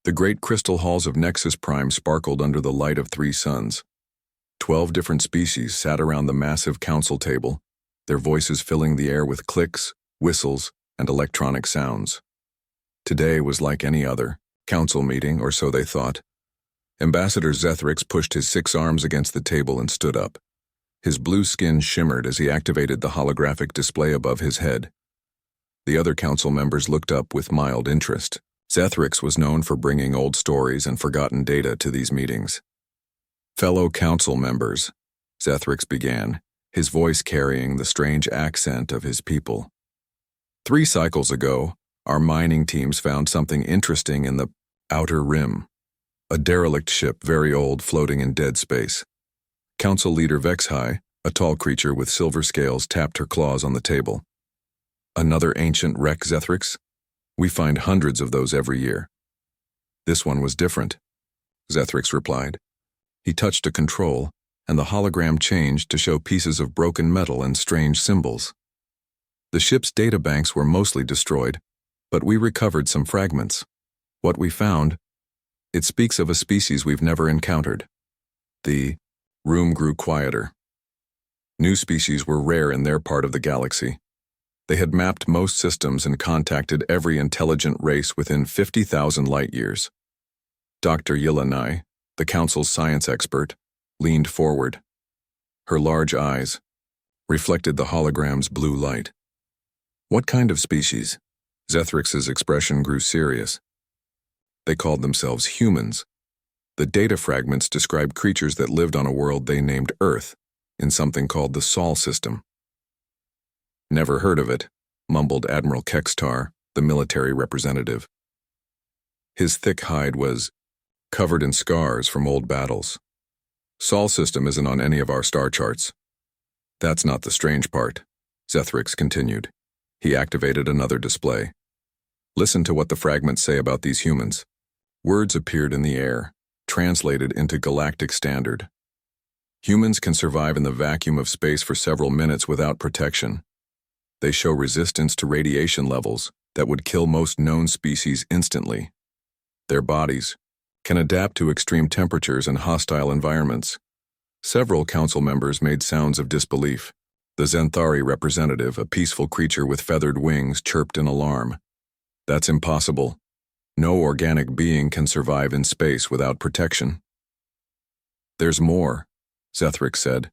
The great crystal halls of Nexus Prime sparkled under the light of 3 suns. 12 different species sat around the massive council table, their voices filling the air with clicks, whistles, and electronic sounds. Today was like any other council meeting, or so they thought. Ambassador Zethrix pushed his 6 arms against the table and stood up. His blue skin shimmered as he activated the holographic display above his head. The other council members looked up with mild interest. Zethrix was known for bringing old stories and forgotten data to these meetings. "Fellow council members," Zethrix began, his voice carrying the strange accent of his people. 3 cycles ago, our mining teams found something interesting in the Outer Rim. A derelict ship, very old, floating in dead space. Council leader Vexhai, a tall creature with silver scales, tapped her claws on the table. "Another ancient wreck, Zethrix? We find hundreds of those every year." "This one was different," Zethrix replied. He touched a control, and the hologram changed to show pieces of broken metal and strange symbols. The ship's databanks were mostly destroyed, but we recovered some fragments. What we found, it speaks of a species we've never encountered. The room grew quieter. New species were rare in their part of the galaxy. They had mapped most systems and contacted every intelligent race within 50,000 light-years. Dr. Yelanai, the council's science expert, leaned forward. Her large eyes reflected the hologram's blue light. "What kind of species?" Zethrix's expression grew serious. "They called themselves humans. The data fragments described creatures that lived on a world they named Earth, in something called the Sol system." "Never heard of it," mumbled Admiral Kextar, the military representative. His thick hide was covered in scars from old battles. "Sol system isn't on any of our star charts." "That's not the strange part," Zethrix continued. He activated another display. "Listen to what the fragments say about these humans." Words appeared in the air, translated into galactic standard. "Humans can survive in the vacuum of space for several minutes without protection. They show resistance to radiation levels that would kill most known species instantly. Their bodies can adapt to extreme temperatures and hostile environments." Several council members made sounds of disbelief. The Zenthari representative, a peaceful creature with feathered wings, chirped in alarm. "That's impossible. No organic being can survive in space without protection." "There's more," Zethrix said.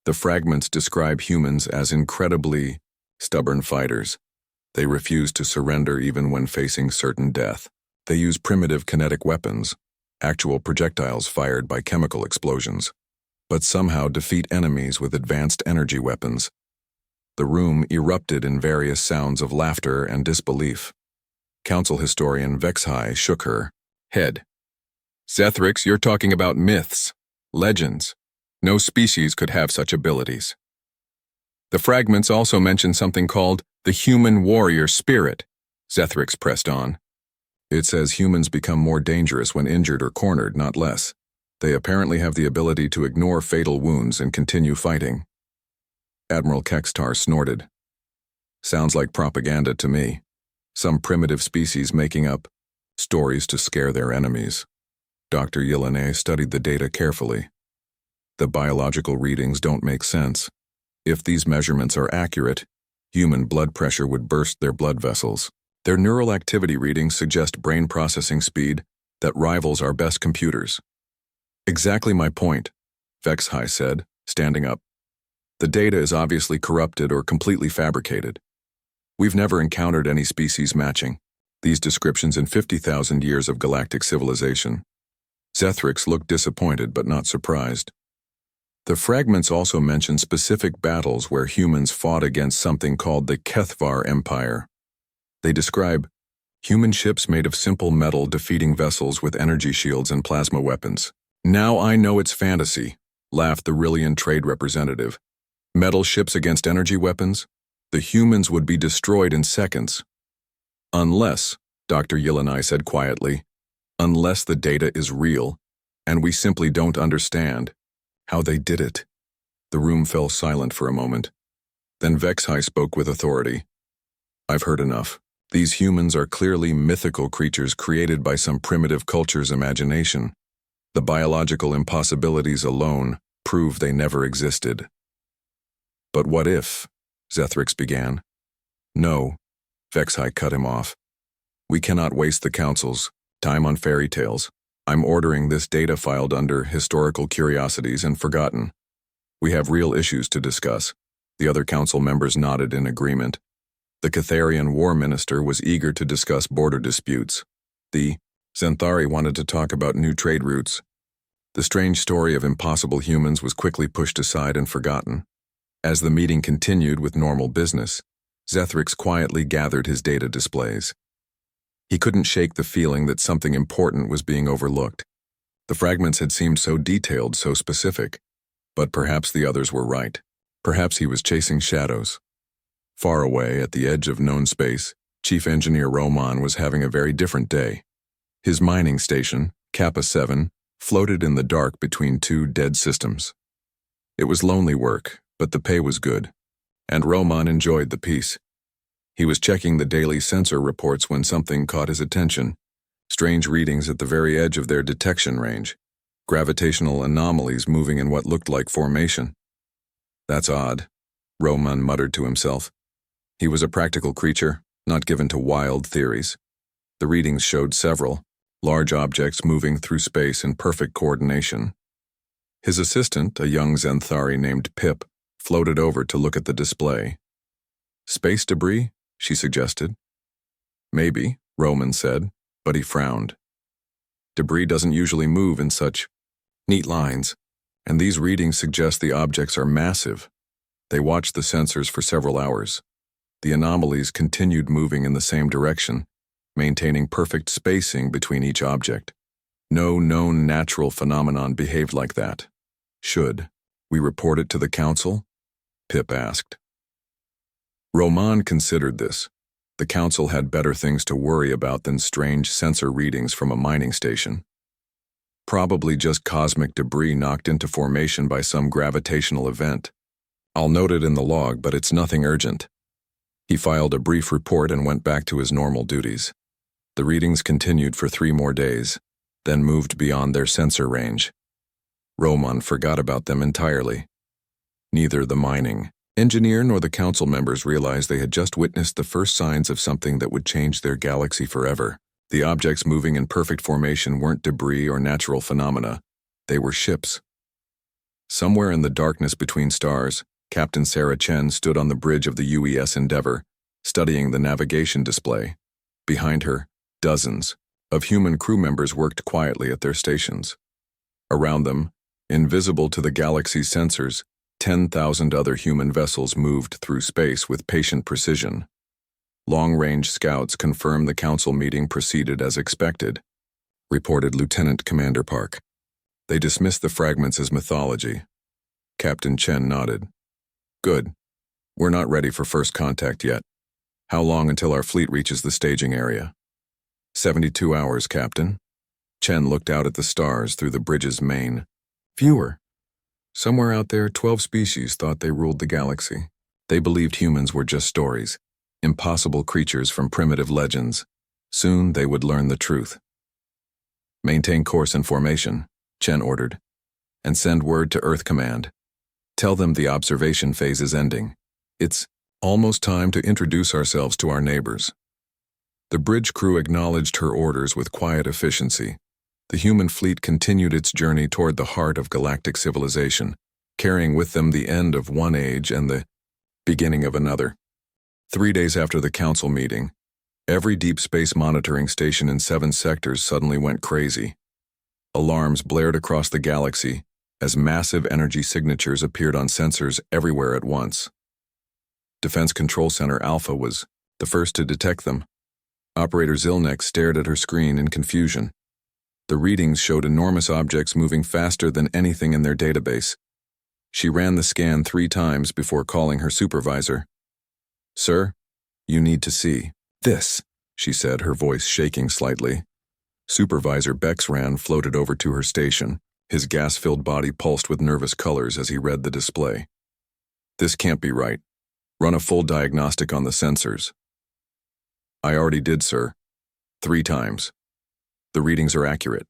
"The fragments describe humans as incredibly stubborn fighters. They refuse to surrender even when facing certain death. They use primitive kinetic weapons, actual projectiles fired by chemical explosions, but somehow defeat enemies with advanced energy weapons." The room erupted in various sounds of laughter and disbelief. Council historian Vexhai shook her head. "Zethrix, you're talking about myths, legends. No species could have such abilities." "The fragments also mention something called the human warrior spirit," Zethrix pressed on. "It says humans become more dangerous when injured or cornered, not less. They apparently have the ability to ignore fatal wounds and continue fighting." Admiral Kextar snorted. "Sounds like propaganda to me. Some primitive species making up stories to scare their enemies." Dr. Yelanai studied the data carefully. "The biological readings don't make sense. If these measurements are accurate, human blood pressure would burst their blood vessels. Their neural activity readings suggest brain processing speed that rivals our best computers." "Exactly my point," Vexhai said, standing up. "The data is obviously corrupted or completely fabricated. We've never encountered any species matching these descriptions in 50,000 years of galactic civilization." Zethrix looked disappointed but not surprised. "The fragments also mention specific battles where humans fought against something called the Kethvar Empire. They describe human ships made of simple metal defeating vessels with energy shields and plasma weapons." "Now I know it's fantasy," laughed the Rillian trade representative. "Metal ships against energy weapons? The humans would be destroyed in seconds." "Unless," Dr. Yelanai said quietly, "unless the data is real, and we simply don't understand how they did it." The room fell silent for a moment. Then Vexhai spoke with authority. "I've heard enough. These humans are clearly mythical creatures created by some primitive culture's imagination. The biological impossibilities alone prove they never existed. But what if? Zethrix began. No, Vexhai cut him off. We cannot waste the Council's time on fairy tales. I'm ordering this data filed under Historical Curiosities and Forgotten. We have real issues to discuss. The other Council members nodded in agreement. The Catharian War Minister was eager to discuss border disputes. The Zenthari wanted to talk about new trade routes. The strange story of impossible humans was quickly pushed aside and forgotten. As the meeting continued with normal business, Zethrix quietly gathered his data displays. He couldn't shake the feeling that something important was being overlooked. The fragments had seemed so detailed, so specific. But perhaps the others were right. Perhaps he was chasing shadows. Far away, at the edge of known space, Chief Engineer Roman was having a very different day. His mining station, Kappa 7, floated in the dark between two dead systems. It was lonely work, but the pay was good, and Roman enjoyed the peace. He was checking the daily sensor reports when something caught his attention. Strange readings at the very edge of their detection range. Gravitational anomalies moving in what looked like formation. That's odd, Roman muttered to himself. He was a practical creature, not given to wild theories. The readings showed several, large objects moving through space in perfect coordination. His assistant, a young Zenthari named Pip, floated over to look at the display. Space debris? She suggested. Maybe, Roman said, but he frowned. Debris doesn't usually move in such neat lines, and these readings suggest the objects are massive. They watched the sensors for several hours. The anomalies continued moving in the same direction, maintaining perfect spacing between each object. No known natural phenomenon behaved like that. Should we report it to the Council? Pip asked. Roman considered this. The Council had better things to worry about than strange sensor readings from a mining station. Probably just cosmic debris knocked into formation by some gravitational event. I'll note it in the log, but it's nothing urgent. He filed a brief report and went back to his normal duties. The readings continued for 3 more days, then moved beyond their sensor range. Roman forgot about them entirely. Neither the mining engineer nor the Council members realized they had just witnessed the first signs of something that would change their galaxy forever. The objects moving in perfect formation weren't debris or natural phenomena. They were ships. Somewhere in the darkness between stars, Captain Sarah Chen stood on the bridge of the UES Endeavour, studying the navigation display. Behind her, dozens of human crew members worked quietly at their stations. Around them, invisible to the galaxy's sensors, 10,000 other human vessels moved through space with patient precision. Long-range scouts confirmed the Council meeting proceeded as expected, reported Lieutenant Commander Park. They dismissed the fragments as mythology. Captain Chen nodded. Good. We're not ready for first contact yet. How long until our fleet reaches the staging area? 72 hours, Captain. Chen looked out at the stars through the bridge's main. Fewer. Somewhere out there, 12 species thought they ruled the galaxy. They believed humans were just stories, impossible creatures from primitive legends. Soon they would learn the truth. Maintain course and formation, Chen ordered, and send word to Earth Command. Tell them the observation phase is ending. It's almost time to introduce ourselves to our neighbors. The bridge crew acknowledged her orders with quiet efficiency. The human fleet continued its journey toward the heart of galactic civilization, carrying with them the end of one age and the beginning of another. 3 days after the Council meeting, every deep space monitoring station in 7 sectors suddenly went crazy. Alarms blared across the galaxy as massive energy signatures appeared on sensors everywhere at once. Defense Control Center Alpha was the first to detect them. Operator Zilnek stared at her screen in confusion. The readings showed enormous objects moving faster than anything in their database. She ran the scan 3 times before calling her supervisor. Sir, you need to see this, she said, her voice shaking slightly. Supervisor Bexran floated over to her station. His gas-filled body pulsed with nervous colors as he read the display. This can't be right. Run a full diagnostic on the sensors. I already did, sir. 3 times. The readings are accurate.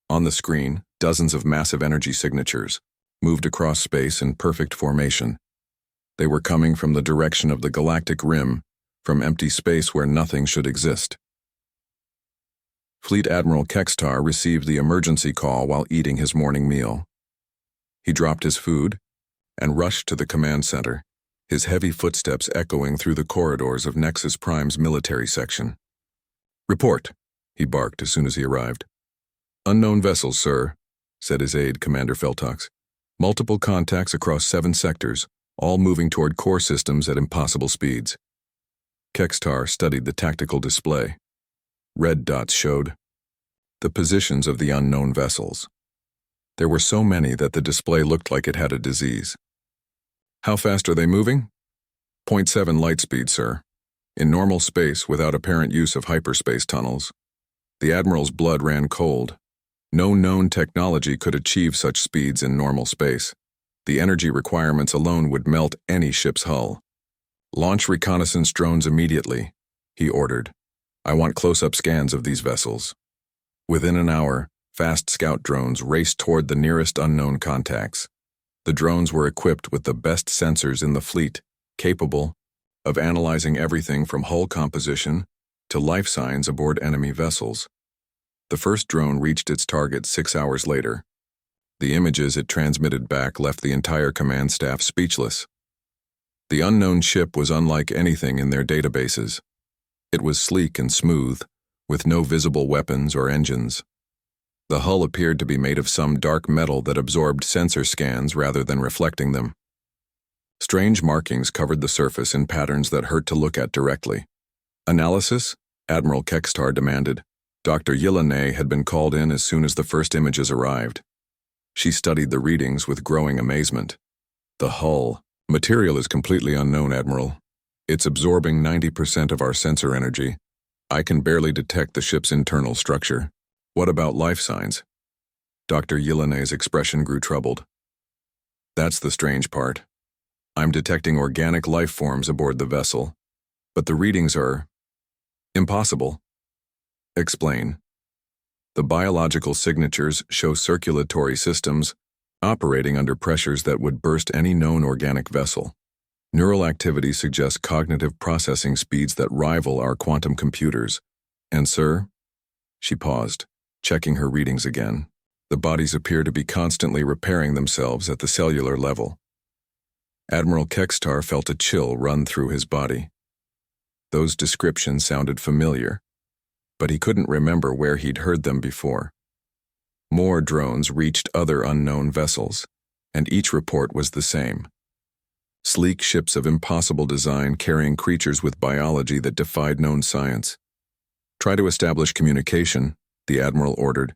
On the screen, dozens of massive energy signatures moved across space in perfect formation. They were coming from the direction of the galactic rim, from empty space where nothing should exist. Fleet Admiral Kextar received the emergency call while eating his morning meal. He dropped his food and rushed to the command center, his heavy footsteps echoing through the corridors of Nexus Prime's military section. "Report," he barked as soon as he arrived. "Unknown vessels, sir," said his aide, Commander Feltox. "Multiple contacts across 7 sectors, all moving toward core systems at impossible speeds." Kextar studied the tactical display. Red dots showed the positions of the unknown vessels. There were so many that the display looked like it had a disease. "How fast are they moving?" "0.7 light speed, sir. In normal space without apparent use of hyperspace tunnels." The Admiral's blood ran cold. No known technology could achieve such speeds in normal space. The energy requirements alone would melt any ship's hull. "Launch reconnaissance drones immediately," he ordered. "I want close-up scans of these vessels." Within an hour, fast scout drones raced toward the nearest unknown contacts. The drones were equipped with the best sensors in the fleet, capable of analyzing everything from hull composition to life signs aboard enemy vessels. The first drone reached its target 6 hours later. The images it transmitted back left the entire command staff speechless. The unknown ship was unlike anything in their databases. It was sleek and smooth, with no visible weapons or engines. The hull appeared to be made of some dark metal that absorbed sensor scans rather than reflecting them. Strange markings covered the surface in patterns that hurt to look at directly. "Analysis?" Admiral Kextar demanded. Dr. Yelena had been called in as soon as the first images arrived. She studied the readings with growing amazement. "The hull material is completely unknown, Admiral. It's absorbing 90% of our sensor energy. I can barely detect the ship's internal structure. What about life signs?" Dr. Yelena's expression grew troubled. "That's the strange part. I'm detecting organic life forms aboard the vessel, but the readings are impossible." "Explain." "The biological signatures show circulatory systems operating under pressures that would burst any known organic vessel. Neural activity suggests cognitive processing speeds that rival our quantum computers. And, sir," she paused, checking her readings again, "the bodies appear to be constantly repairing themselves at the cellular level." Admiral Kextar felt a chill run through his body. Those descriptions sounded familiar, but he couldn't remember where he'd heard them before. More drones reached other unknown vessels, and each report was the same. Sleek ships of impossible design carrying creatures with biology that defied known science. "Try to establish communication," the Admiral ordered.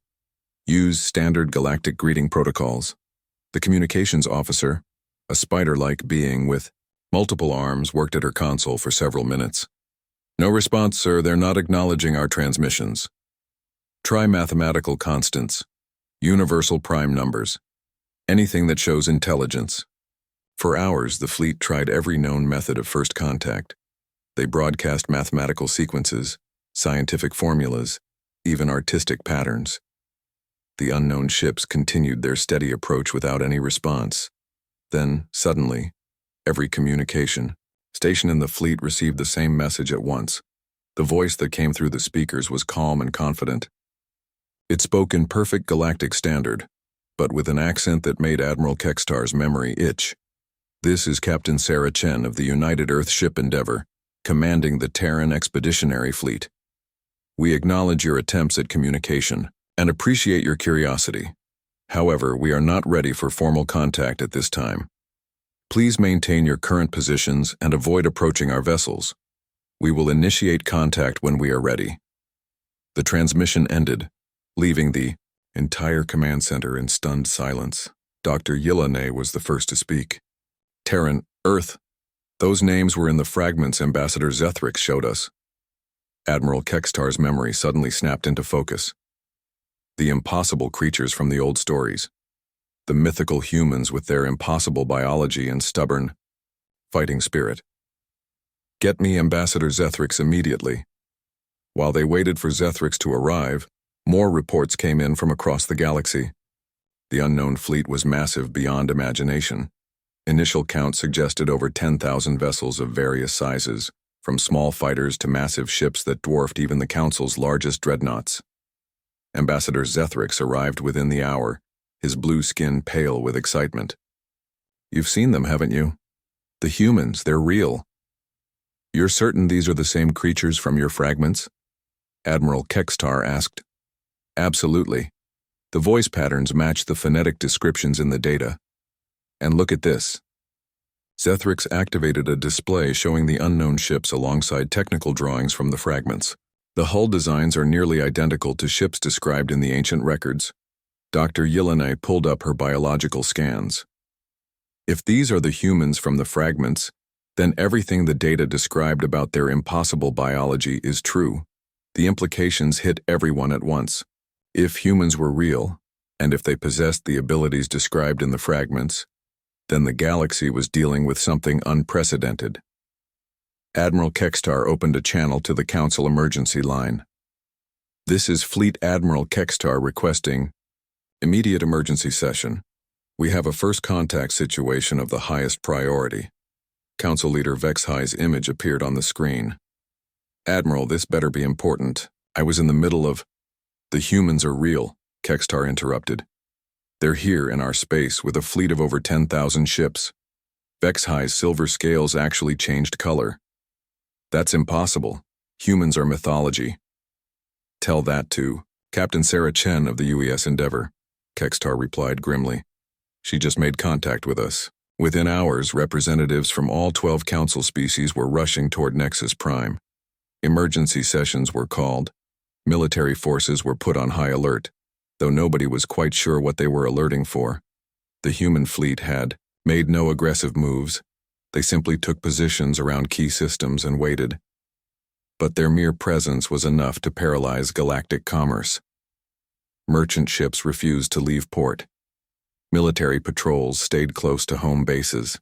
"Use standard galactic greeting protocols." The communications officer, a spider-like being with multiple arms, worked at her console for several minutes. "No response, sir. They're not acknowledging our transmissions." "Try mathematical constants, universal prime numbers, anything that shows intelligence." For hours, the fleet tried every known method of first contact. They broadcast mathematical sequences, scientific formulas, even artistic patterns. The unknown ships continued their steady approach without any response. Then, suddenly, every communication station in the fleet received the same message at once. The voice that came through the speakers was calm and confident. It spoke in perfect galactic standard, but with an accent that made Admiral Kextar's memory itch. "This is Captain Sarah Chen of the United Earth Ship Endeavor, commanding the Terran Expeditionary Fleet. We acknowledge your attempts at communication and appreciate your curiosity. However, we are not ready for formal contact at this time. Please maintain your current positions and avoid approaching our vessels. We will initiate contact when we are ready." The transmission ended, leaving the entire command center in stunned silence. Dr. Yelena was the first to speak. "Terran, Earth. Those names were in the fragments Ambassador Zethrix showed us." Admiral Kextar's memory suddenly snapped into focus. The impossible creatures from the old stories. The mythical humans with their impossible biology and stubborn fighting spirit. "Get me Ambassador Zethrix immediately," While they waited for Zethryx to arrive, more reports came in from across the galaxy. The unknown fleet was massive beyond imagination. Initial counts suggested over 10,000 vessels of various sizes, from small fighters to massive ships that dwarfed even the Council's largest dreadnoughts. Ambassador Zethryx arrived within the hour, his blue skin pale with excitement. "You've seen them, haven't you? The humans, they're real. You're certain these are the same creatures from your fragments?" Admiral Kextar asked. "Absolutely. The voice patterns match the phonetic descriptions in the data. And look at this." Zethryx activated a display showing the unknown ships alongside technical drawings from the fragments. The hull designs are nearly identical to ships described in the ancient records. Dr. Yelena pulled up her biological scans. If these are the humans from the fragments, then everything the data described about their impossible biology is true. The implications hit everyone at once. If humans were real, and if they possessed the abilities described in the fragments, then the galaxy was dealing with something unprecedented. Admiral Kextar opened a channel to the Council emergency line. "This is Fleet Admiral Kextar requesting immediate emergency session. We have a first contact situation of the highest priority." Council Leader Vexhi's image appeared on the screen. "Admiral, this better be important. I was in the middle of—" "The humans are real," Kextar interrupted. "They're here in our space with a fleet of over 10,000 ships. Vexhi's silver scales actually changed color. That's impossible. Humans are mythology." "Tell that to Captain Sarah Chen of the UES Endeavor," Kextar replied grimly. "She just made contact with us." Within hours, representatives from all 12 Council species were rushing toward Nexus Prime. Emergency sessions were called. Military forces were put on high alert, though nobody was quite sure what they were alerting for. The human fleet had made no aggressive moves. They simply took positions around key systems and waited. But their mere presence was enough to paralyze galactic commerce. Merchant ships refused to leave port. Military patrols stayed close to home bases.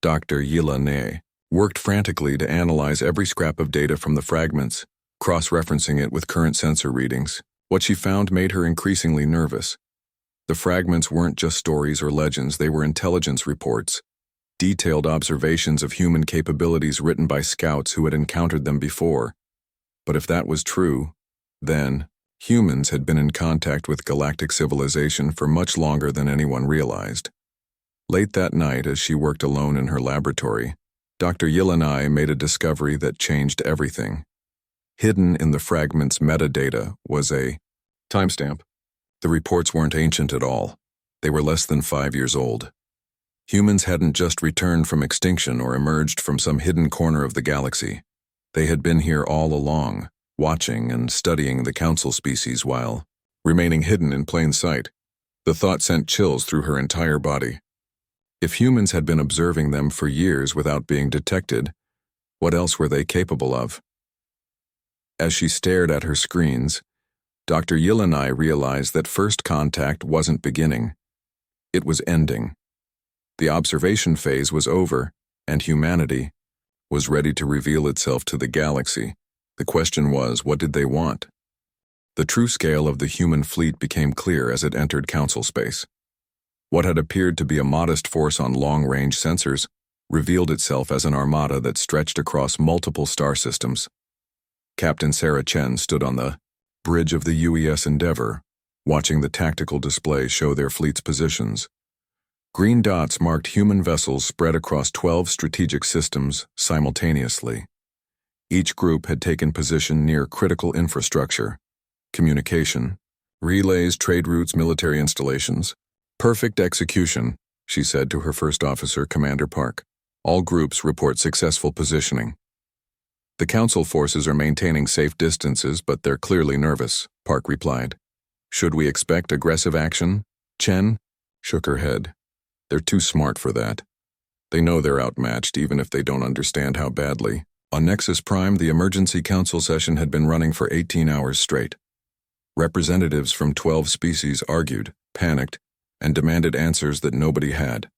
Dr. Yelena worked frantically to analyze every scrap of data from the fragments, cross-referencing it with current sensor readings. What she found made her increasingly nervous. The fragments weren't just stories or legends, they were intelligence reports, detailed observations of human capabilities written by scouts who had encountered them before. But if that was true, then humans had been in contact with galactic civilization for much longer than anyone realized. Late that night, as she worked alone in her laboratory, Dr. Yelena made a discovery that changed everything. Hidden in the fragment's metadata was a timestamp. The reports weren't ancient at all. They were less than 5 years old. Humans hadn't just returned from extinction or emerged from some hidden corner of the galaxy. They had been here all along, watching and studying the Council species while remaining hidden in plain sight. The thought sent chills through her entire body. If humans had been observing them for years without being detected, what else were they capable of? As she stared at her screens, Dr. Yelena realized that first contact wasn't beginning. It was ending. The observation phase was over, and humanity was ready to reveal itself to the galaxy. The question was, what did they want? The true scale of the human fleet became clear as it entered Council space. What had appeared to be a modest force on long-range sensors revealed itself as an armada that stretched across multiple star systems. Captain Sarah Chen stood on the bridge of the UES Endeavor, watching the tactical display show their fleet's positions. Green dots marked human vessels spread across 12 strategic systems simultaneously. Each group had taken position near critical infrastructure, communication, relays, trade routes, military installations. "Perfect execution," she said to her first officer, Commander Park. "All groups report successful positioning." "The Council forces are maintaining safe distances, but they're clearly nervous," Park replied. "Should we expect aggressive action?" Chen shook her head. "They're too smart for that. They know they're outmatched even if they don't understand how badly." On Nexus Prime, the emergency council session had been running for 18 hours straight. Representatives from 12 species argued, panicked, and demanded answers that nobody had.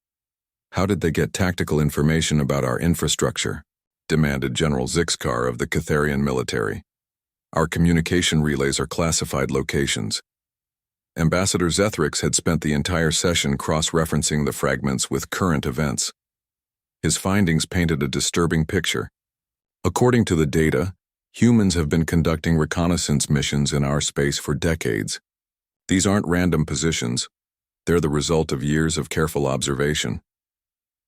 "How did they get tactical information about our infrastructure?" demanded General Zixkar of the Catharian military. Our communication relays are classified locations. Ambassador Zethrix had spent the entire session cross-referencing the fragments with current events. His findings painted a disturbing picture. According to the data, humans have been conducting reconnaissance missions in our space for decades. These aren't random positions. They're the result of years of careful observation.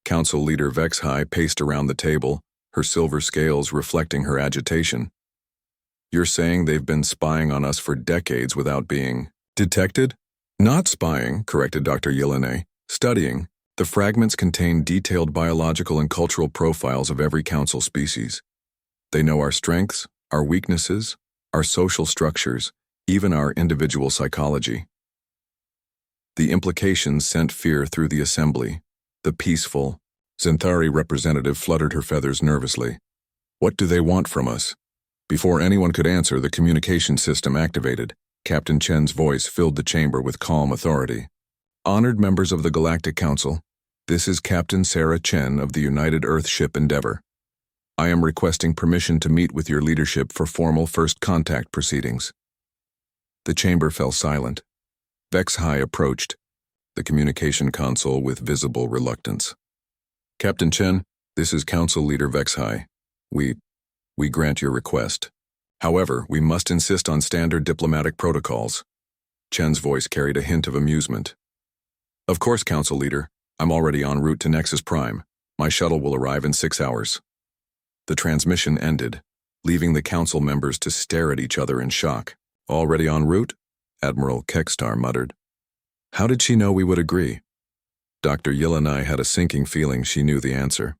Council Leader Vexhai paced around the table, her silver scales reflecting her agitation. You're saying they've been spying on us for decades without being detected? Not spying, corrected Dr. Yelene. Studying. The fragments contain detailed biological and cultural profiles of every council species. They know our strengths, our weaknesses, our social structures, even our individual psychology. The implications sent fear through the assembly. The peaceful, Zenthari representative fluttered her feathers nervously. What do they want from us? Before anyone could answer, the communication system activated. Captain Chen's voice filled the chamber with calm authority. Honored members of the Galactic Council, this is Captain Sarah Chen of the United Earthship Endeavor. I am requesting permission to meet with your leadership for formal first contact proceedings. The chamber fell silent. Vexhai approached the communication console with visible reluctance. Captain Chen, this is Council Leader Vexhai. We grant your request. However, we must insist on standard diplomatic protocols. Chen's voice carried a hint of amusement. Of course, Council Leader. I'm already en route to Nexus Prime. My shuttle will arrive in 6 hours. The transmission ended, leaving the council members to stare at each other in shock. Already en route? Admiral Kekstar muttered. How did she know we would agree? Dr. Yeleni had a sinking feeling she knew the answer.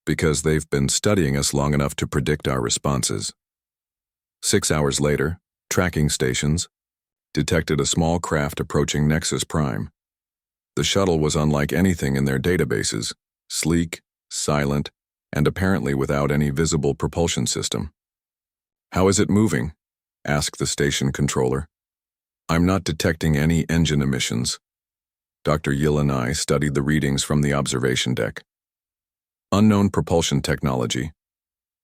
Because they've been studying us long enough to predict our responses. 6 hours later, tracking stations detected a small craft approaching Nexus Prime. The shuttle was unlike anything in their databases, sleek, silent, and apparently without any visible propulsion system. How is it moving? Asked the station controller. I'm not detecting any engine emissions. Dr. Yeleni studied the readings from the observation deck. Unknown propulsion technology.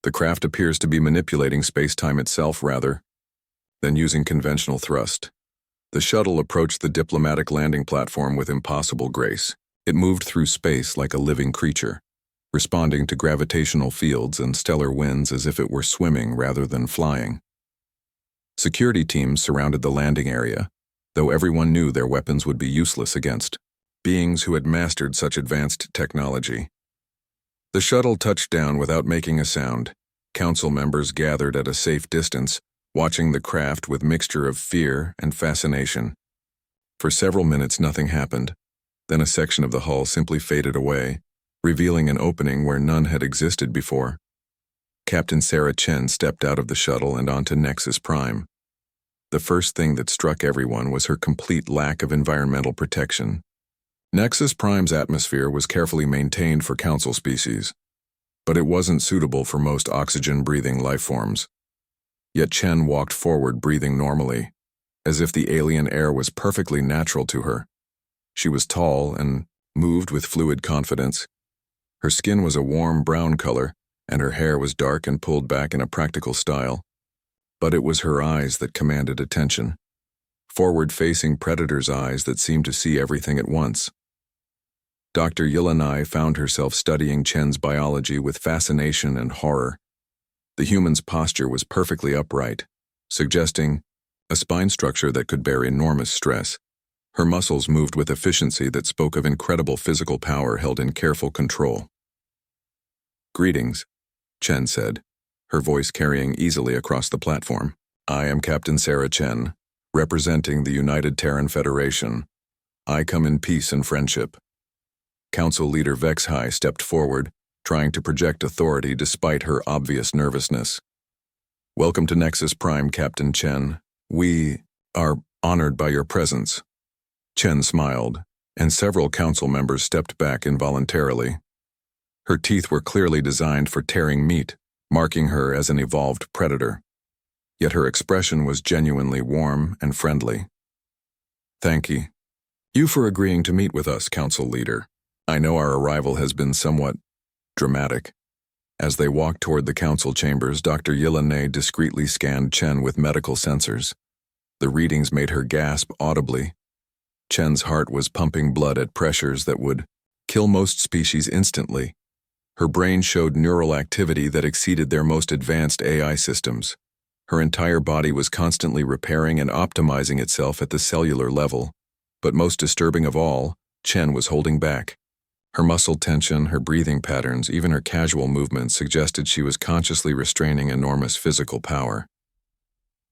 The craft appears to be manipulating space-time itself rather than using conventional thrust. The shuttle approached the diplomatic landing platform with impossible grace. It moved through space like a living creature, responding to gravitational fields and stellar winds as if it were swimming rather than flying. Security teams surrounded the landing area, though everyone knew their weapons would be useless against beings who had mastered such advanced technology. The shuttle touched down without making a sound. Council members gathered at a safe distance, watching the craft with mixture of fear and fascination. For several minutes nothing happened. Then a section of the hull simply faded away, revealing an opening where none had existed before. Captain Sarah Chen stepped out of the shuttle and onto Nexus Prime. The first thing that struck everyone was her complete lack of environmental protection. Nexus Prime's atmosphere was carefully maintained for Council species, but it wasn't suitable for most oxygen-breathing life forms. Yet Chen walked forward breathing normally, as if the alien air was perfectly natural to her. She was tall and moved with fluid confidence. Her skin was a warm brown color, and her hair was dark and pulled back in a practical style. But it was her eyes that commanded attention. Forward-facing predator's eyes that seemed to see everything at once. Dr. Yeleni found herself studying Chen's biology with fascination and horror. The human's posture was perfectly upright, suggesting a spine structure that could bear enormous stress. Her muscles moved with efficiency that spoke of incredible physical power held in careful control. Greetings, Chen said, her voice carrying easily across the platform. I am Captain Sarah Chen, representing the United Terran Federation. I come in peace and friendship. Council Leader Vexhai stepped forward, trying to project authority despite her obvious nervousness. Welcome to Nexus Prime, Captain Chen. We are honored by your presence. Chen smiled, and several council members stepped back involuntarily. Her teeth were clearly designed for tearing meat, marking her as an evolved predator. Yet her expression was genuinely warm and friendly. Thank you for agreeing to meet with us, Council Leader. I know our arrival has been somewhat dramatic. As they walked toward the council chambers, Dr. Yilane discreetly scanned Chen with medical sensors. The readings made her gasp audibly. Chen's heart was pumping blood at pressures that would kill most species instantly. Her brain showed neural activity that exceeded their most advanced AI systems. Her entire body was constantly repairing and optimizing itself at the cellular level. But most disturbing of all, Chen was holding back. Her muscle tension, her breathing patterns, even her casual movements suggested she was consciously restraining enormous physical power.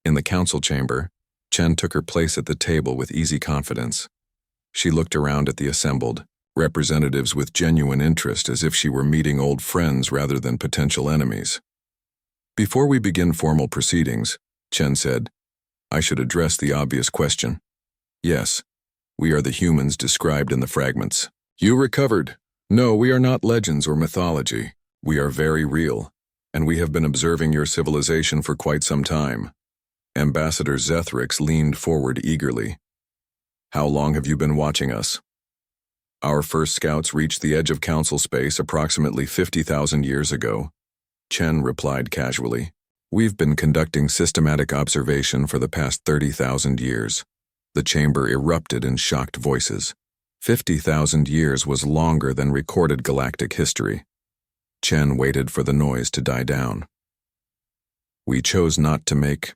In the council chamber, Chen took her place at the table with easy confidence. She looked around at the assembled representatives with genuine interest, as if she were meeting old friends rather than potential enemies. Before we begin formal proceedings, Chen said, I should address the obvious question. Yes, we are the humans described in the fragments. You recovered. No, we are not legends or mythology. We are very real, and we have been observing your civilization for quite some time. Ambassador Zethrix leaned forward eagerly. How long have you been watching us? Our first scouts reached the edge of council space approximately 50,000 years ago. Chen replied casually. We've been conducting systematic observation for the past 30,000 years. The chamber erupted in shocked voices. 50,000 years was longer than recorded galactic history. Chen waited for the noise to die down. We chose not to make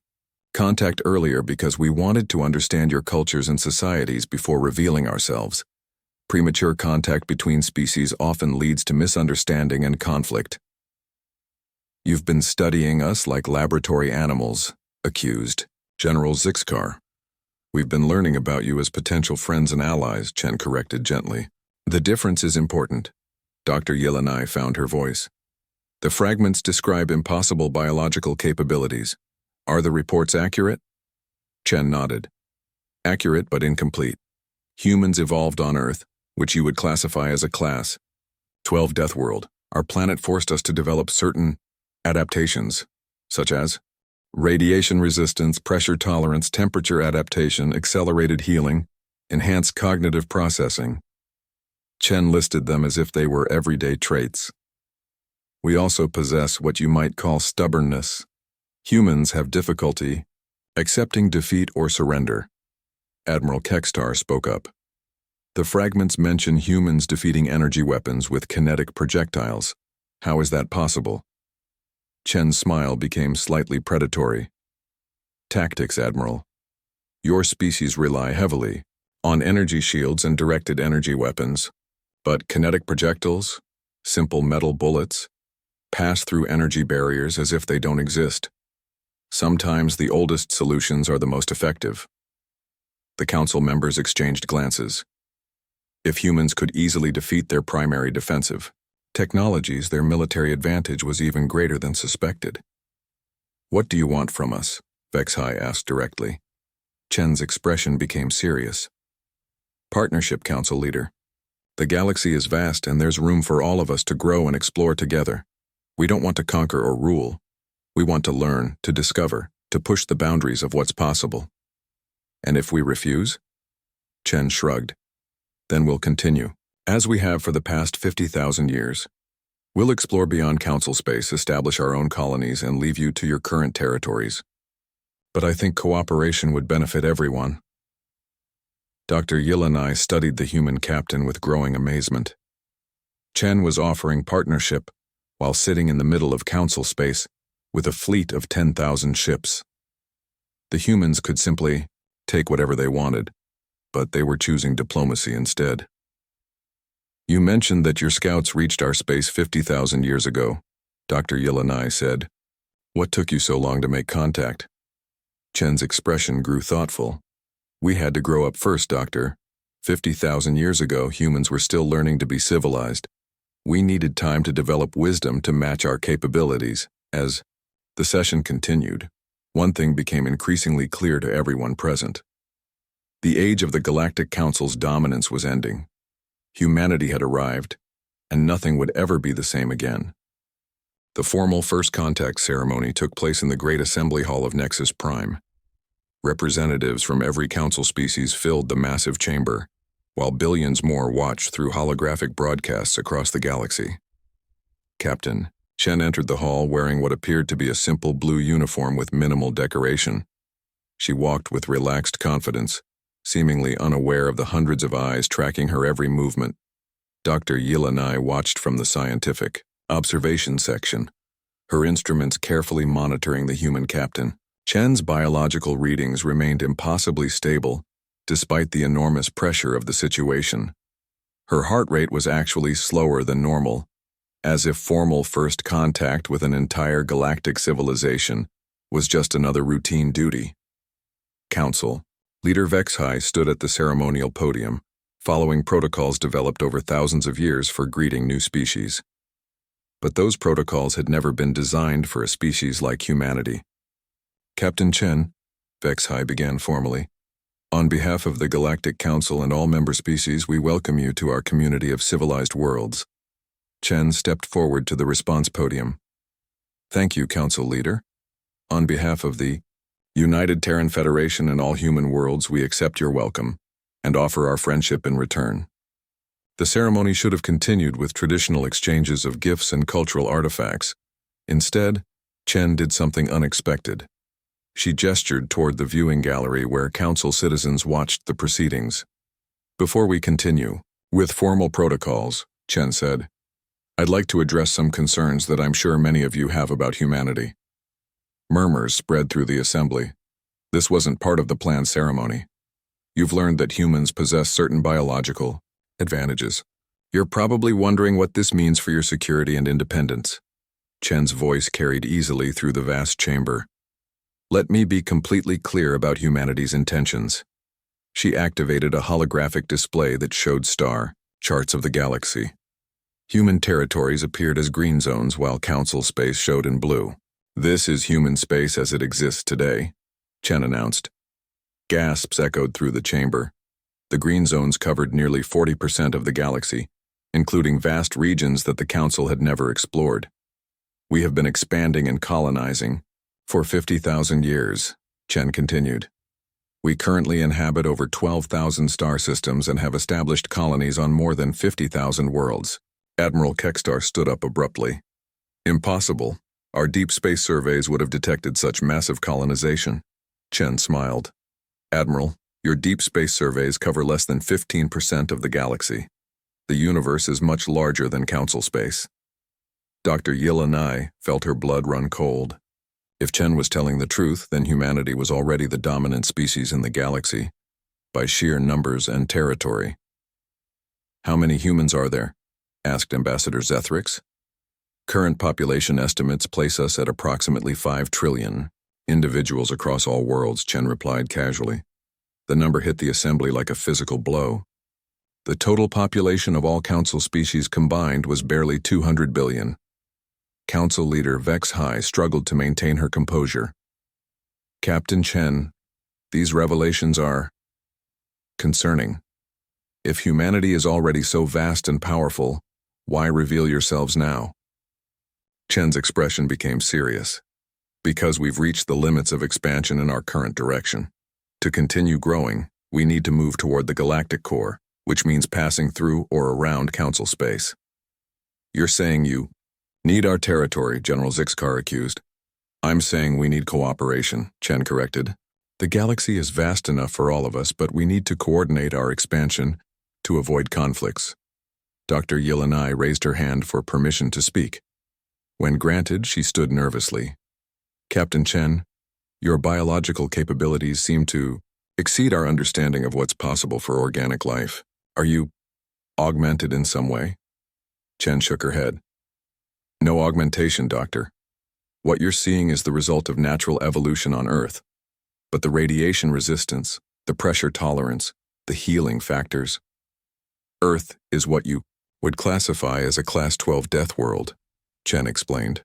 contact earlier because we wanted to understand your cultures and societies before revealing ourselves. Premature contact between species often leads to misunderstanding and conflict. You've been studying us like laboratory animals, accused General Zixkar. We've been learning about you as potential friends and allies, Chen corrected gently. The difference is important. Dr. Yilane found her voice. The fragments describe impossible biological capabilities. Are the reports accurate? Chen nodded. Accurate but incomplete. Humans evolved on Earth, which you would classify as a class. 12 Death World. Our planet forced us to develop certain adaptations, such as radiation resistance, pressure tolerance, temperature adaptation, accelerated healing, enhanced cognitive processing. Chen listed them as if they were everyday traits. We also possess what you might call stubbornness. Humans have difficulty accepting defeat or surrender. Admiral Kextar spoke up. The fragments mention humans defeating energy weapons with kinetic projectiles. How is that possible? Chen's smile became slightly predatory. Tactics, Admiral. Your species rely heavily on energy shields and directed energy weapons, but kinetic projectiles, simple metal bullets, pass through energy barriers as if they don't exist. Sometimes the oldest solutions are the most effective. The council members exchanged glances. If humans could easily defeat their primary defensive technologies, their military advantage was even greater than suspected. What do you want from us? Vexhai asked directly. Chen's expression became serious. Partnership, Council Leader. The galaxy is vast and there's room for all of us to grow and explore together. We don't want to conquer or rule. We want to learn, to discover, to push the boundaries of what's possible. And if we refuse? Chen shrugged. Then we'll continue, as we have for the past 50,000 years. We'll explore beyond council space, establish our own colonies, and leave you to your current territories. But I think cooperation would benefit everyone. Dr. Yilane studied the human captain with growing amazement. Chen was offering partnership while sitting in the middle of council space with a fleet of 10,000 ships. The humans could simply take whatever they wanted, but they were choosing diplomacy instead. You mentioned that your scouts reached our space 50,000 years ago, Dr. Yilane said. What took you so long to make contact? Chen's expression grew thoughtful. We had to grow up first, Doctor. 50,000 years ago, humans were still learning to be civilized. We needed time to develop wisdom to match our capabilities. As the session continued, one thing became increasingly clear to everyone present. The age of the Galactic Council's dominance was ending. Humanity had arrived, and nothing would ever be the same again. The formal first contact ceremony took place in the Great Assembly Hall of Nexus Prime. Representatives from every council species filled the massive chamber, while billions more watched through holographic broadcasts across the galaxy. Captain, Chen entered the hall wearing what appeared to be a simple blue uniform with minimal decoration. She walked with relaxed confidence, seemingly unaware of the hundreds of eyes tracking her every movement. Dr. Yilanai watched from the scientific observation section, her instruments carefully monitoring the human captain. Chen's biological readings remained impossibly stable, despite the enormous pressure of the situation. Her heart rate was actually slower than normal, as if formal first contact with an entire galactic civilization was just another routine duty. Council. Leader Vexhai stood at the ceremonial podium, following protocols developed over thousands of years for greeting new species. But those protocols had never been designed for a species like humanity. Captain Chen, Vexhai began formally, on behalf of the Galactic Council and all member species, we welcome you to our community of civilized worlds. Chen stepped forward to the response podium. Thank you, Council Leader. On behalf of the United Terran Federation and all human worlds, we accept your welcome and offer our friendship in return. The ceremony should have continued with traditional exchanges of gifts and cultural artifacts. Instead, Chen did something unexpected. She gestured toward the viewing gallery where council citizens watched the proceedings. Before we continue with formal protocols, Chen said, I'd like to address some concerns that I'm sure many of you have about humanity. Murmurs spread through the assembly. This wasn't part of the planned ceremony. You've learned that humans possess certain biological advantages. You're probably wondering what this means for your security and independence. Chen's voice carried easily through the vast chamber. Let me be completely clear about humanity's intentions. She activated a holographic display that showed star charts of the galaxy. Human territories appeared as green zones while council space showed in blue. This is human space as it exists today, Chen announced. Gasps echoed through the chamber. The green zones covered nearly 40% of the galaxy, including vast regions that the council had never explored. We have been expanding and colonizing for 50,000 years, Chen continued. We currently inhabit over 12,000 star systems and have established colonies on more than 50,000 worlds. Admiral Kekstar stood up abruptly. Impossible. Our deep space surveys would have detected such massive colonization. Chen smiled. Admiral, your deep space surveys cover less than 15% of the galaxy. The universe is much larger than council space. Dr. Yilanai felt her blood run cold. If Chen was telling the truth, then humanity was already the dominant species in the galaxy, by sheer numbers and territory. How many humans are there? Asked Ambassador Zethrix. Current population estimates place us at approximately 5 trillion individuals across all worlds, Chen replied casually. The number hit the assembly like a physical blow. The total population of all council species combined was barely 200 billion. Council leader Vexhai struggled to maintain her composure. Captain Chen, these revelations are concerning. If humanity is already so vast and powerful, why reveal yourselves now? Chen's expression became serious. Because we've reached the limits of expansion in our current direction. To continue growing, we need to move toward the galactic core, which means passing through or around council space. You're saying you need our territory, General Zixkar accused. I'm saying we need cooperation, Chen corrected. The galaxy is vast enough for all of us, but we need to coordinate our expansion to avoid conflicts. Dr. Yilanai raised her hand for permission to speak. When granted, she stood nervously. Captain Chen, your biological capabilities seem to exceed our understanding of what's possible for organic life. Are you augmented in some way? Chen shook her head. No augmentation, Doctor. What you're seeing is the result of natural evolution on Earth. But the radiation resistance, the pressure tolerance, the healing factors. Earth is what you would classify as a Class 12 death world, Chen explained.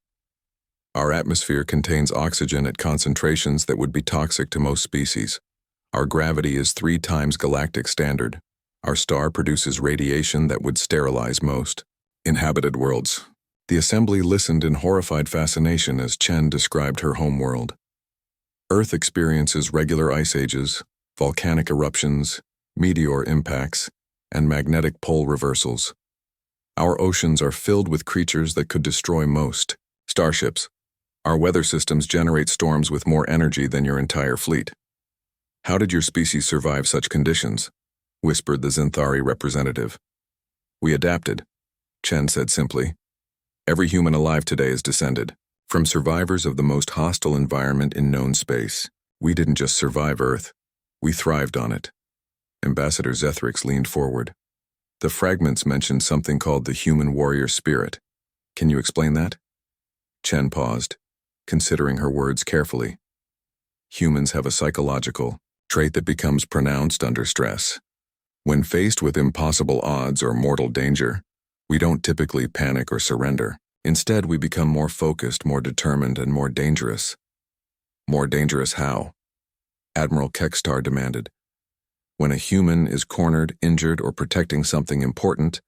Our atmosphere contains oxygen at concentrations that would be toxic to most species. Our gravity is 3 times galactic standard. Our star produces radiation that would sterilize most inhabited worlds. The assembly listened in horrified fascination as Chen described her home world. Earth experiences regular ice ages, volcanic eruptions, meteor impacts, and magnetic pole reversals. Our oceans are filled with creatures that could destroy most Starships. Our weather systems generate storms with more energy than your entire fleet. How did your species survive such conditions? Whispered the Zinthari representative. We adapted, Chen said simply. Every human alive today is descended from survivors of the most hostile environment in known space. We didn't just survive Earth, we thrived on it. Ambassador Zethrix leaned forward. The fragments mentioned something called the human warrior spirit. Can you explain that? Chen paused, considering her words carefully. Humans have a psychological trait that becomes pronounced under stress. When faced with impossible odds or mortal danger, we don't typically panic or surrender. Instead, we become more focused, more determined, and more dangerous. More dangerous how? Admiral Kekstar demanded. When a human is cornered, injured, or protecting something important,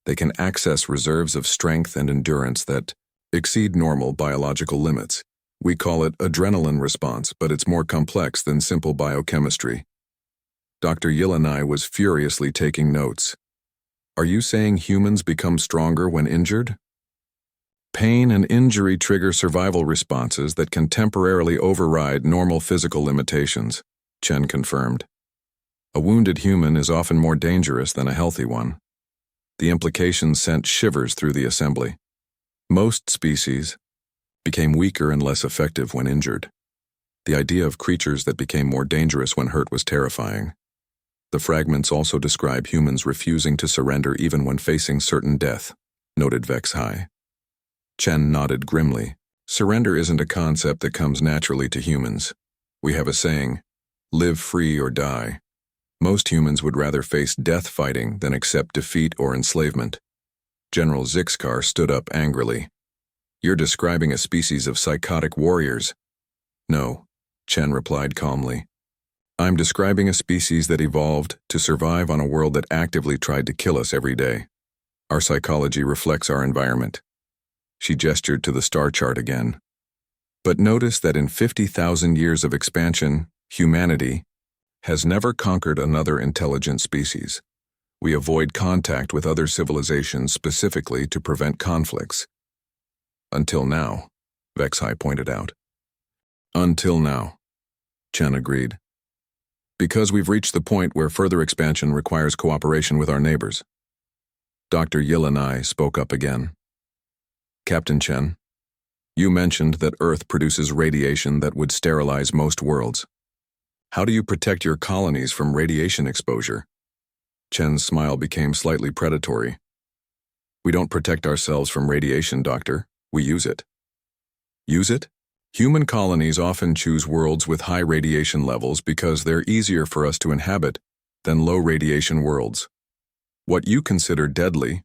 they can access reserves of strength and endurance that exceed normal biological limits. We call it adrenaline response, but it's more complex than simple biochemistry. Dr. Yillanai was furiously taking notes. Are you saying humans become stronger when injured? Pain and injury trigger survival responses that can temporarily override normal physical limitations, Chen confirmed. A wounded human is often more dangerous than a healthy one. The implications sent shivers through the assembly. Most species became weaker and less effective when injured. The idea of creatures that became more dangerous when hurt was terrifying. The fragments also describe humans refusing to surrender even when facing certain death, noted Vex High. Chen nodded grimly. Surrender isn't a concept that comes naturally to humans. We have a saying, live free or die. Most humans would rather face death fighting than accept defeat or enslavement. General Zixkar stood up angrily. You're describing a species of psychotic warriors. No, Chen replied calmly. I'm describing a species that evolved to survive on a world that actively tried to kill us every day. Our psychology reflects our environment. She gestured to the star chart again. But notice that in 50,000 years of expansion, humanity has never conquered another intelligent species. We avoid contact with other civilizations specifically to prevent conflicts. Until now, Vexhai pointed out. Until now, Chen agreed. Because we've reached the point where further expansion requires cooperation with our neighbors. Dr. Yillanai spoke up again. Captain Chen, you mentioned that Earth produces radiation that would sterilize most worlds. How do you protect your colonies from radiation exposure? Chen's smile became slightly predatory. We don't protect ourselves from radiation, Doctor. We use it. Use it? Human colonies often choose worlds with high radiation levels because they're easier for us to inhabit than low radiation worlds. What you consider deadly,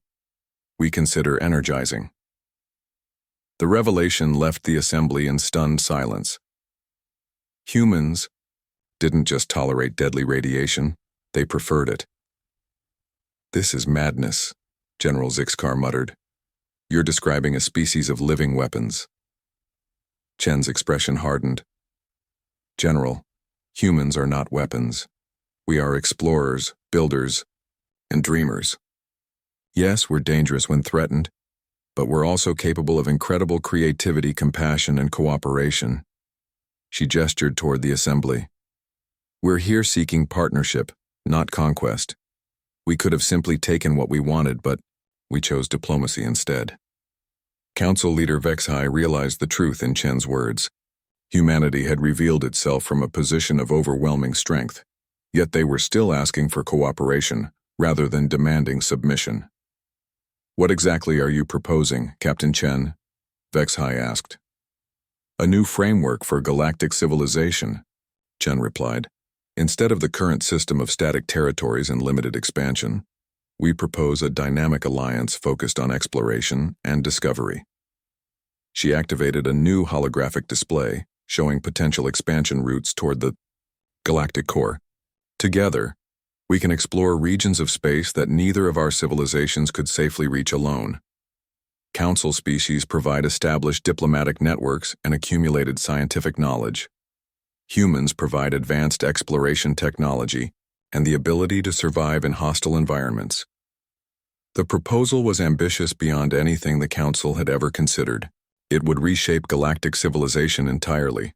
we consider energizing. The revelation left the assembly in stunned silence. Humans didn't just tolerate deadly radiation, they preferred it. This is madness, General Zixkar muttered. You're describing a species of living weapons. Chen's expression hardened. General, humans are not weapons. We are explorers, builders, and dreamers. Yes, we're dangerous when threatened, but we're also capable of incredible creativity, compassion, and cooperation. She gestured toward the assembly. We're here seeking partnership, not conquest. We could have simply taken what we wanted, but we chose diplomacy instead. Council leader Vexhai realized the truth in Chen's words. Humanity had revealed itself from a position of overwhelming strength, yet they were still asking for cooperation rather than demanding submission. What exactly are you proposing, Captain Chen? Vexhai asked. A new framework for galactic civilization, Chen replied. Instead of the current system of static territories and limited expansion, we propose a dynamic alliance focused on exploration and discovery. She activated a new holographic display showing potential expansion routes toward the galactic core. Together, we can explore regions of space that neither of our civilizations could safely reach alone. Council species provide established diplomatic networks and accumulated scientific knowledge. Humans provide advanced exploration technology and the ability to survive in hostile environments. The proposal was ambitious beyond anything the Council had ever considered. It would reshape galactic civilization entirely.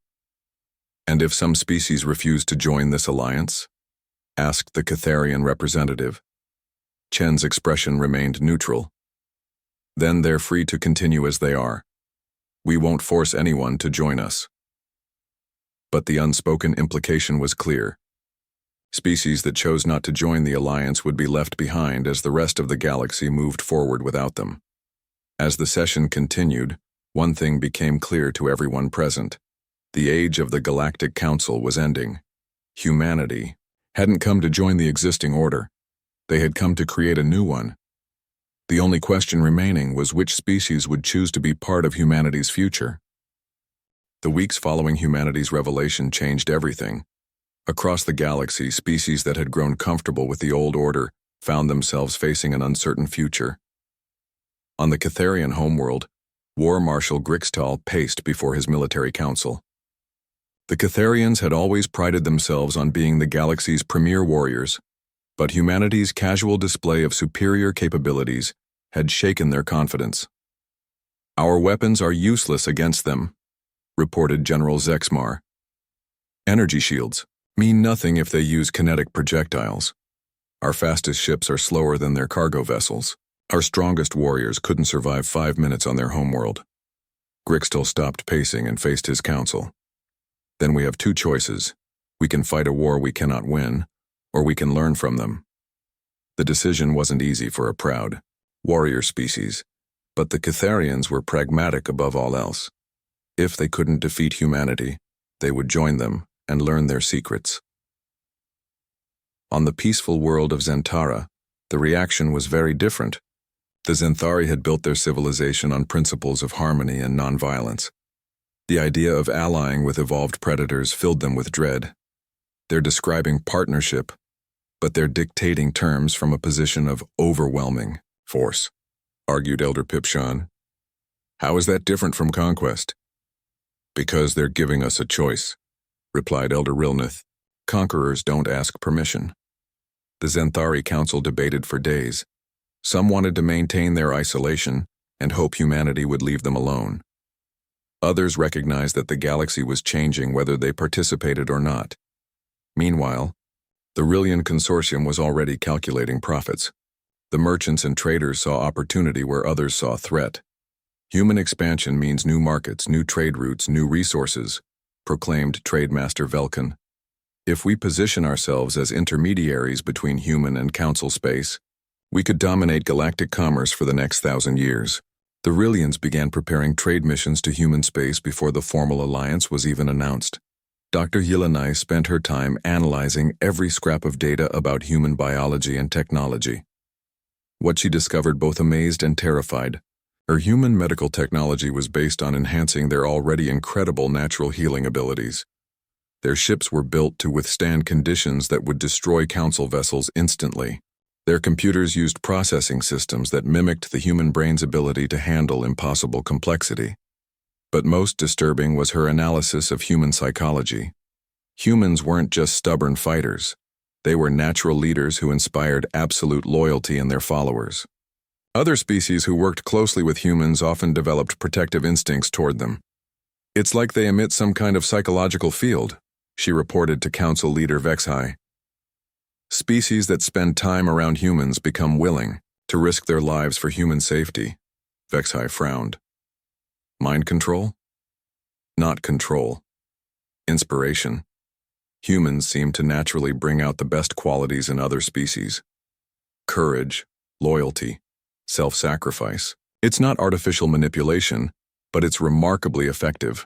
And if some species refuse to join this alliance? Asked the Catharian representative. Chen's expression remained neutral. Then they're free to continue as they are. We won't force anyone to join us. But the unspoken implication was clear. Species that chose not to join the alliance would be left behind as the rest of the galaxy moved forward without them. As the session continued, one thing became clear to everyone present. The age of the Galactic Council was ending. Humanity hadn't come to join the existing order. They had come to create a new one. The only question remaining was which species would choose to be part of humanity's future. The weeks following humanity's revelation changed everything. Across the galaxy, species that had grown comfortable with the old order found themselves facing an uncertain future. On the Catharian homeworld, War Marshal Grixtal paced before his military council. The Catharians had always prided themselves on being the galaxy's premier warriors, but humanity's casual display of superior capabilities had shaken their confidence. "Our weapons are useless against them," reported General Zexmar. "Energy shields mean nothing if they use kinetic projectiles. Our fastest ships are slower than their cargo vessels. Our strongest warriors couldn't survive 5 minutes on their homeworld." Grixtal stopped pacing and faced his council. "Then we have two choices. We can fight a war we cannot win, or we can learn from them." The decision wasn't easy for a proud warrior species, but the Catharians were pragmatic above all else. If they couldn't defeat humanity, they would join them and learn their secrets. On the peaceful world of Zentara, the reaction was very different. The Zenthari had built their civilization on principles of harmony and nonviolence. The idea of allying with evolved predators filled them with dread. They're describing partnership, but they're dictating terms from a position of overwhelming force, argued Elder Pipshan. "How is that different from conquest?" "Because they're giving us a choice," replied Elder Rilnith. "Conquerors don't ask permission." The Zenthari Council debated for days. Some wanted to maintain their isolation and hope humanity would leave them alone. Others recognized that the galaxy was changing whether they participated or not. Meanwhile, the Rillian Consortium was already calculating profits. The merchants and traders saw opportunity where others saw threat. "Human expansion means new markets, new trade routes, new resources," proclaimed Trademaster Velkin. "If we position ourselves as intermediaries between human and council space, we could dominate galactic commerce for the next 1,000 years." The Rillians began preparing trade missions to human space before the formal alliance was even announced. Dr. Yelena spent her time analyzing every scrap of data about human biology and technology. What she discovered both amazed and terrified. Her human medical technology was based on enhancing their already incredible natural healing abilities. Their ships were built to withstand conditions that would destroy council vessels instantly. Their computers used processing systems that mimicked the human brain's ability to handle impossible complexity. But most disturbing was her analysis of human psychology. Humans weren't just stubborn fighters. They were natural leaders who inspired absolute loyalty in their followers. Other species who worked closely with humans often developed protective instincts toward them. "It's like they emit some kind of psychological field," she reported to Council Leader Vexhai. "Species that spend time around humans become willing to risk their lives for human safety." Vexhai frowned. "Mind control?" "Not control. Inspiration. Humans seem to naturally bring out the best qualities in other species. Courage, loyalty, self-sacrifice. It's not artificial manipulation, but it's remarkably effective."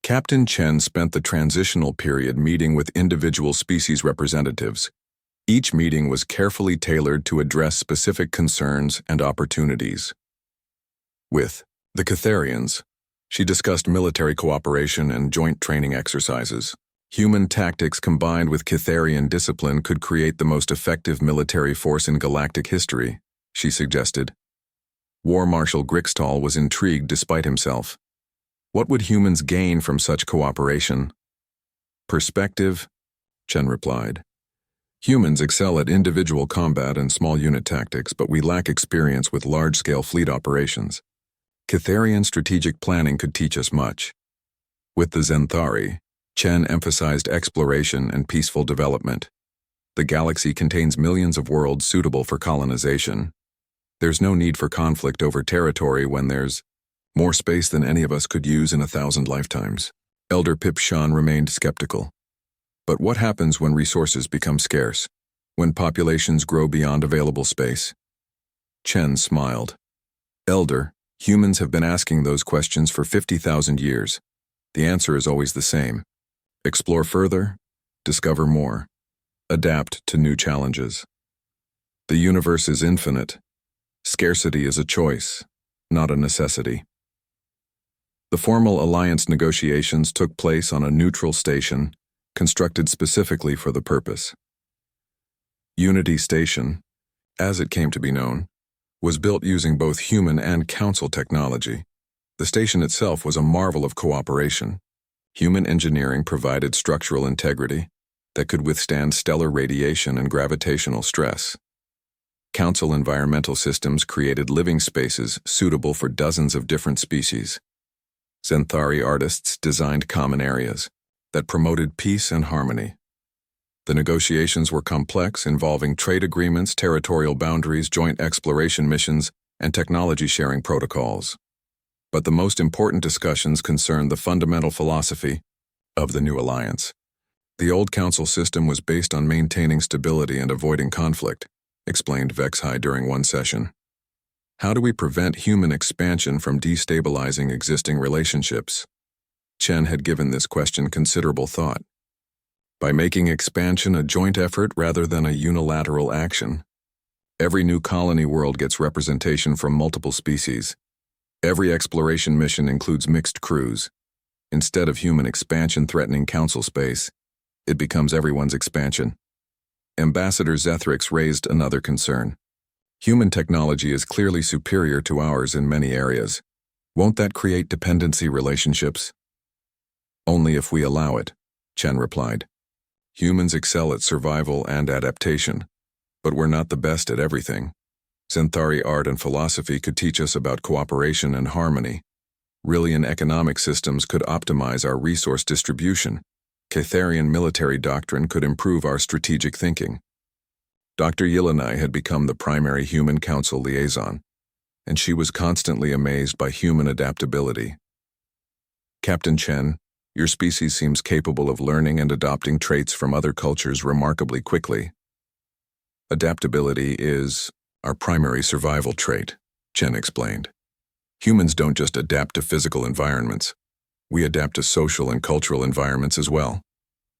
Captain Chen spent the transitional period meeting with individual species representatives. Each meeting was carefully tailored to address specific concerns and opportunities. With the Catharians, she discussed military cooperation and joint training exercises. Human tactics combined with Catharian discipline could create the most effective military force in galactic history, she suggested. War Marshal Grixtal was intrigued despite himself. What would humans gain from such cooperation? "Perspective," Chen replied. "Humans excel at individual combat and small unit tactics, but we lack experience with large-scale fleet operations. Catharian strategic planning could teach us much. With the Zenthari, Chen emphasized exploration and peaceful development. The galaxy contains millions of worlds suitable for colonization. There's no need for conflict over territory when there's more space than any of us could use in 1,000 lifetimes. Elder Pip Shan remained skeptical. But what happens when resources become scarce? When populations grow beyond available space? Chen smiled. Elder, humans have been asking those questions for 50,000 years. The answer is always the same. Explore further, discover more, adapt to new challenges. The universe is infinite. Scarcity is a choice, not a necessity. The formal alliance negotiations took place on a neutral station, constructed specifically for the purpose. Unity Station, as it came to be known, was built using both human and council technology. The station itself was a marvel of cooperation. Human engineering provided structural integrity that could withstand stellar radiation and gravitational stress. Council environmental systems created living spaces suitable for dozens of different species. Zenthari artists designed common areas that promoted peace and harmony. The negotiations were complex, involving trade agreements, territorial boundaries, joint exploration missions, and technology-sharing protocols. But the most important discussions concerned the fundamental philosophy of the new alliance. The old council system was based on maintaining stability and avoiding conflict, explained Vexhai during one session. How do we prevent human expansion from destabilizing existing relationships? Chen had given this question considerable thought. By making expansion a joint effort rather than a unilateral action. Every new colony world gets representation from multiple species. Every exploration mission includes mixed crews. Instead of human expansion threatening council space, it becomes everyone's expansion. Ambassador Zethrix raised another concern. Human technology is clearly superior to ours in many areas. Won't that create dependency relationships? Only if we allow it, Chen replied. Humans excel at survival and adaptation, but we're not the best at everything. Zenthari art and philosophy could teach us about cooperation and harmony. Rillian economic systems could optimize our resource distribution. Catharian military doctrine could improve our strategic thinking. Dr. Yelena had become the primary human council liaison, and she was constantly amazed by human adaptability. Captain Chen, your species seems capable of learning and adopting traits from other cultures remarkably quickly. Adaptability is our primary survival trait, Chen explained. Humans don't just adapt to physical environments. We adapt to social and cultural environments as well.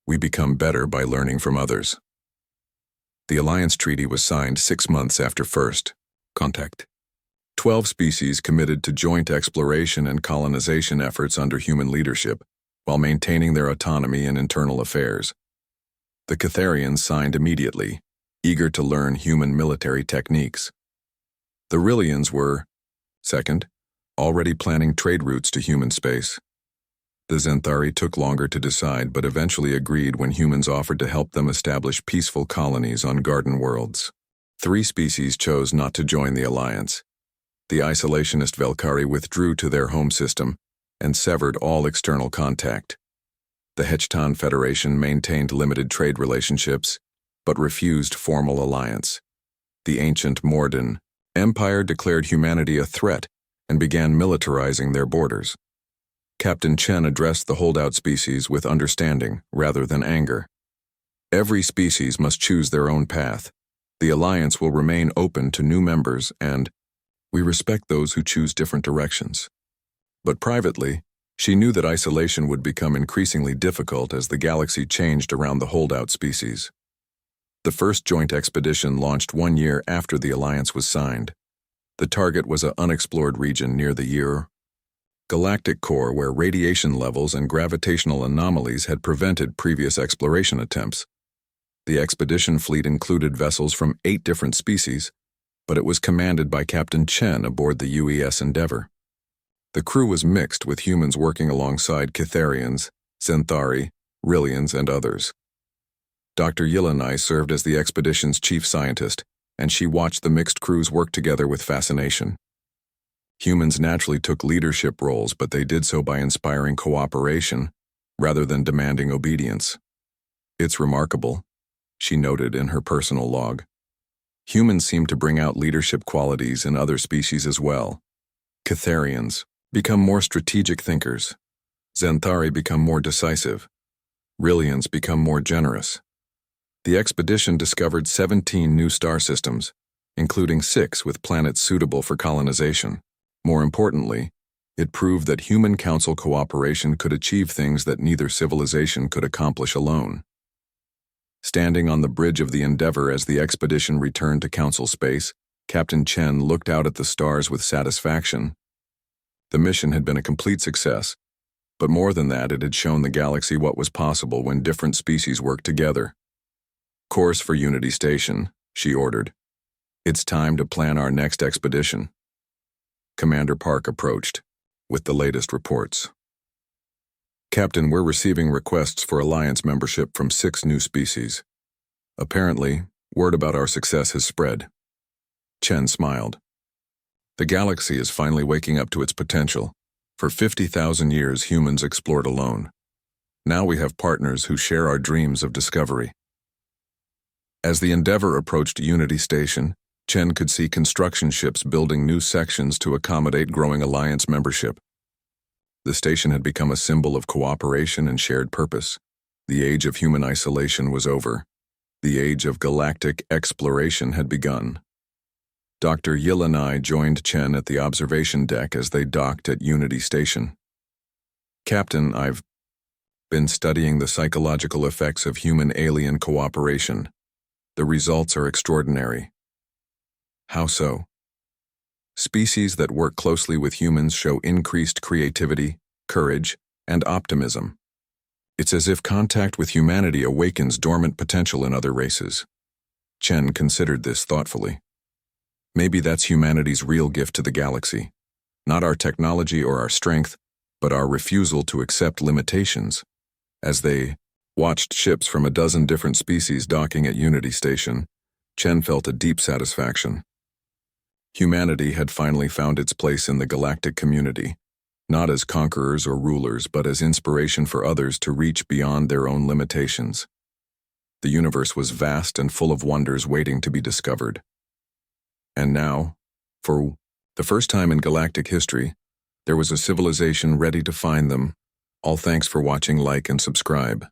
We become better by learning from others. The Alliance Treaty was signed 6 months after first contact. 12 species committed to joint exploration and colonization efforts under human leadership, while maintaining their autonomy in internal affairs. The Catharians signed immediately, eager to learn human military techniques. The Rillians were, second, already planning trade routes to human space. The Zenthari took longer to decide but eventually agreed when humans offered to help them establish peaceful colonies on garden worlds. 3 species chose not to join the alliance. The isolationist Velkari withdrew to their home system and severed all external contact. The Hechtan Federation maintained limited trade relationships, but refused formal alliance. The ancient Morden Empire declared humanity a threat and began militarizing their borders. Captain Chen addressed the holdout species with understanding rather than anger. Every species must choose their own path. The alliance will remain open to new members and we respect those who choose different directions. But privately, she knew that isolation would become increasingly difficult as the galaxy changed around the holdout species. The first joint expedition launched 1 year after the alliance was signed. The target was an unexplored region near the Galactic core where radiation levels and gravitational anomalies had prevented previous exploration attempts. The expedition fleet included vessels from 8 different species, but it was commanded by Captain Chen aboard the UES Endeavour. The crew was mixed with humans working alongside Catharians, Zenthari, Rillians, and others. Dr. Yelena served as the expedition's chief scientist, and she watched the mixed crews work together with fascination. Humans naturally took leadership roles, but they did so by inspiring cooperation rather than demanding obedience. It's remarkable, she noted in her personal log. Humans seem to bring out leadership qualities in other species as well. Catharians become more strategic thinkers. Xanthari become more decisive. Rillians become more generous. The expedition discovered 17 new star systems, including 6 with planets suitable for colonization. More importantly, it proved that human council cooperation could achieve things that neither civilization could accomplish alone. Standing on the bridge of the Endeavour as the expedition returned to council space, Captain Chen looked out at the stars with satisfaction. The mission had been a complete success, but more than that, it had shown the galaxy what was possible when different species worked together. "Course for Unity Station," she ordered. "It's time to plan our next expedition." Commander Park approached, with the latest reports. "Captain, we're receiving requests for Alliance membership from 6 new species. Apparently, word about our success has spread." Chen smiled. "The galaxy is finally waking up to its potential. For 50,000 years, humans explored alone. Now we have partners who share our dreams of discovery." As the Endeavour approached Unity Station, Chen could see construction ships building new sections to accommodate growing Alliance membership. The station had become a symbol of cooperation and shared purpose. The age of human isolation was over. The age of galactic exploration had begun. Dr. Yil and I joined Chen at the observation deck as they docked at Unity Station. "Captain, I've been studying the psychological effects of human-alien cooperation. The results are extraordinary." "How so?" "Species that work closely with humans show increased creativity, courage, and optimism. It's as if contact with humanity awakens dormant potential in other races." Chen considered this thoughtfully. "Maybe that's humanity's real gift to the galaxy. Not our technology or our strength, but our refusal to accept limitations." As they watched ships from a dozen different species docking at Unity Station, Chen felt a deep satisfaction. Humanity had finally found its place in the galactic community, not as conquerors or rulers, but as inspiration for others to reach beyond their own limitations. The universe was vast and full of wonders waiting to be discovered. And now, for the first time in galactic history, there was a civilization ready to find them. All thanks for watching, like, and subscribe.